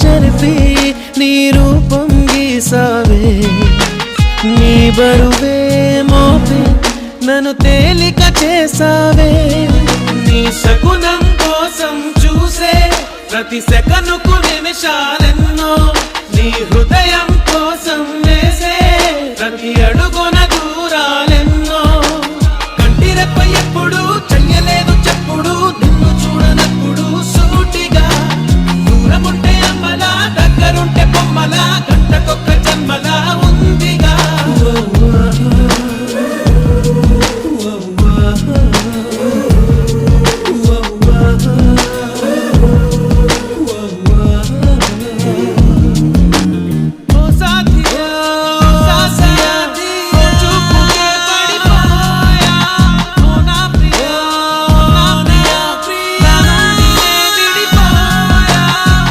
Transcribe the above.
చెరిపి నీ రూపం గీసావే, నీ బరువే మోపి నన్ను తేలిక చేసావే. నీ శకునం కోసం చూసే ప్రతి సెకనుకు నిమిషాలెన్నో, నీ హృదయం కోసం వేసే ప్రతి అడుగున దూరాలెన్నో. కంటి రెప్ప ఎప్పుడు